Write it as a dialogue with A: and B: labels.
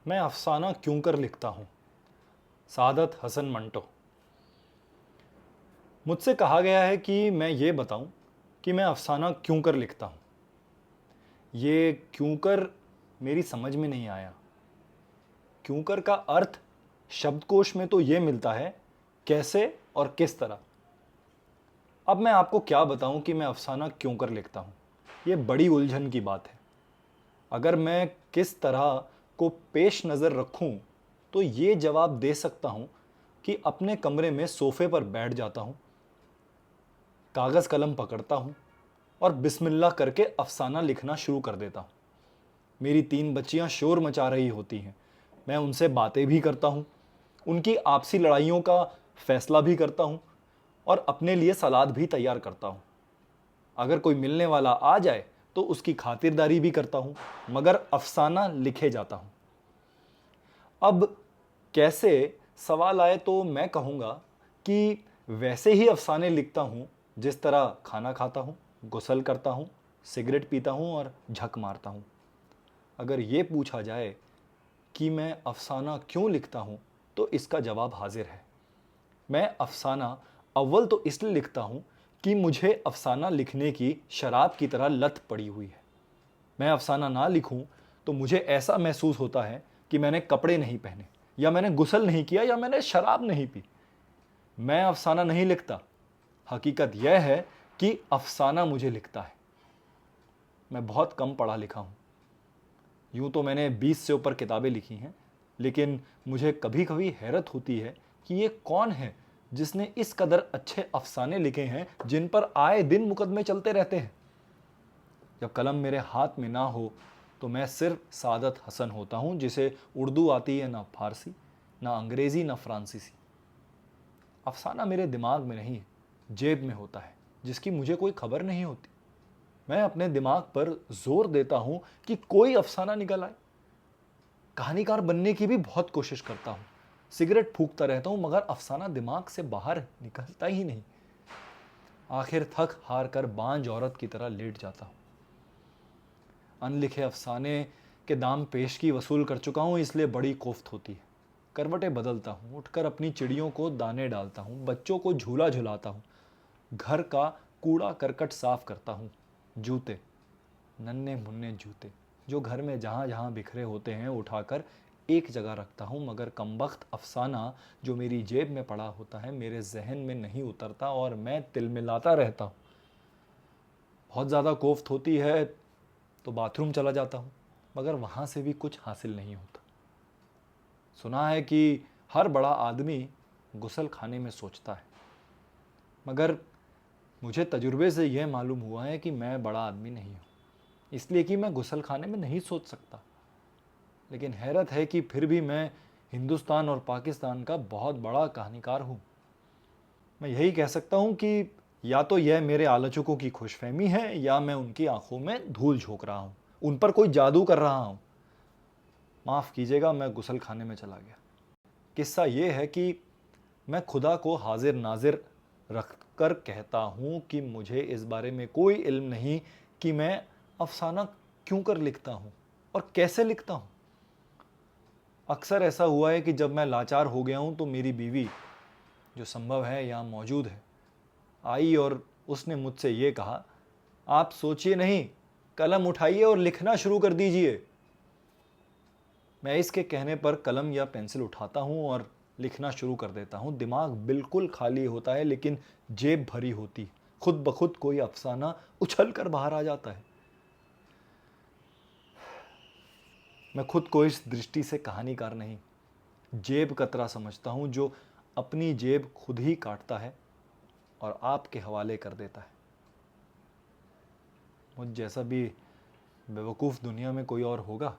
A: मैं अफसाना क्यों कर लिखता हूँ। सादत हसन मंटो। मुझसे कहा गया है कि मैं ये बताऊं कि मैं अफसाना क्यों कर लिखता हूँ। ये क्यों कर मेरी समझ में नहीं आया। क्यों कर का अर्थ शब्दकोश में तो ये मिलता है कैसे और किस तरह। अब मैं आपको क्या बताऊं कि मैं अफसाना क्यों कर लिखता हूँ। ये बड़ी उलझन की बात है। अगर मैं किस तरह को पेश नज़र रखूं तो ये जवाब दे सकता हूं कि अपने कमरे में सोफे पर बैठ जाता हूं, कागज़ कलम पकड़ता हूं और बिस्मिल्लाह करके अफसाना लिखना शुरू कर देता हूं। मेरी 3 बच्चियां शोर मचा रही होती हैं। मैं उनसे बातें भी करता हूं, उनकी आपसी लड़ाइयों का फैसला भी करता हूं और अपने लिए सलाद भी तैयार करता हूं। अगर कोई मिलने वाला आ जाए तो उसकी खातिरदारी भी करता हूं, मगर अफसाना लिखे जाता हूं। अब कैसे सवाल आए तो मैं कहूँगा कि वैसे ही अफसाने लिखता हूँ जिस तरह खाना खाता हूँ, गुसल करता हूँ, सिगरेट पीता हूँ और झक मारता हूँ। अगर ये पूछा जाए कि मैं अफसाना क्यों लिखता हूँ तो इसका जवाब हाजिर है। मैं अफसाना अव्वल तो इसलिए लिखता हूँ कि मुझे अफसाना लिखने की शराब की तरह लत पड़ी हुई है। मैं अफसाना ना लिखूं तो मुझे ऐसा महसूस होता है कि मैंने कपड़े नहीं पहने, या मैंने गुसल नहीं किया, या मैंने शराब नहीं पी। मैं अफसाना नहीं लिखता, हकीकत यह है कि अफसाना मुझे लिखता है। मैं बहुत कम पढ़ा लिखा हूं। यूं तो मैंने 20 से ऊपर किताबें लिखी हैं, लेकिन मुझे कभी कभी हैरत होती है कि ये कौन है जिसने इस कदर अच्छे अफसाने लिखे हैं जिन पर आए दिन मुकदमे चलते रहते हैं। जब कलम मेरे हाथ में ना हो तो मैं सिर्फ सादत हसन होता हूं, जिसे उर्दू आती है ना फारसी, ना अंग्रेजी, ना फ्रांसीसी। अफसाना मेरे दिमाग में नहीं, जेब में होता है, जिसकी मुझे कोई खबर नहीं होती। मैं अपने दिमाग पर जोर देता हूं कि कोई अफसाना निकल आए। कहानीकार बनने की भी बहुत कोशिश करता हूं, सिगरेट फूकता रहता हूं, मगर अफसाना दिमाग से बाहर निकलता ही नहीं। आखिर थक हार कर बांझ औरत की तरह लेट जाता हूं। अनलिखे अफसाने के दाम पेशगी वसूल कर चुका हूं, इसलिए बड़ी कोफ्त होती है। करवटें बदलता हूं, उठकर अपनी चिड़ियों को दाने डालता हूं, बच्चों को झूला झुलाता हूं, घर का कूड़ा करकट साफ करता हूं। जूते, नन्हे मुन्ने जूते जो घर में जहां जहां बिखरे होते हैं उठाकर एक जगह रखता हूं, मगर कमबख्त अफसाना जो मेरी जेब में पड़ा होता है मेरे जहन में नहीं उतरता और मैं तिलमिलाता रहता हूं। बहुत ज़्यादा कोफ्त होती है तो बाथरूम चला जाता हूँ, मगर वहाँ से भी कुछ हासिल नहीं होता। सुना है कि हर बड़ा आदमी गुसल खाने में सोचता है, मगर मुझे तजुर्बे से यह मालूम हुआ है कि मैं बड़ा आदमी नहीं हूँ, इसलिए कि मैं गुसल खाने में नहीं सोच सकता। लेकिन हैरत है कि फिर भी मैं हिंदुस्तान और पाकिस्तान का बहुत बड़ा कहानीकार हूँ। मैं यही कह सकता हूँ कि या तो यह मेरे आलोचकों की खुशफहमी है, या मैं उनकी आंखों में धूल झोंक रहा हूँ, उन पर कोई जादू कर रहा हूँ। माफ़ कीजिएगा, मैं गुसल खाने में चला गया। किस्सा ये है कि मैं खुदा को हाजिर नाजिर रख कर कहता हूँ कि मुझे इस बारे में कोई इल्म नहीं कि मैं अफसाना क्यों कर लिखता हूँ और कैसे लिखता हूँ। अक्सर ऐसा हुआ है कि जब मैं लाचार हो गया हूँ तो मेरी बीवी, जो संभव है यहाँ मौजूद है, आई और उसने मुझसे ये कहा, आप सोचिए नहीं, कलम उठाइए और लिखना शुरू कर दीजिए। मैं इसके कहने पर कलम या पेंसिल उठाता हूँ और लिखना शुरू कर देता हूँ। दिमाग बिल्कुल खाली होता है, लेकिन जेब भरी होती। खुद ब खुद कोई अफसाना उछल कर बाहर आ जाता है। मैं खुद को इस दृष्टि से कहानीकार नहीं, जेब कतरा समझता हूँ, जो अपनी जेब खुद ही काटता है और आपके हवाले कर देता है। मुझ जैसा भी बेवकूफ़ दुनिया में कोई और होगा?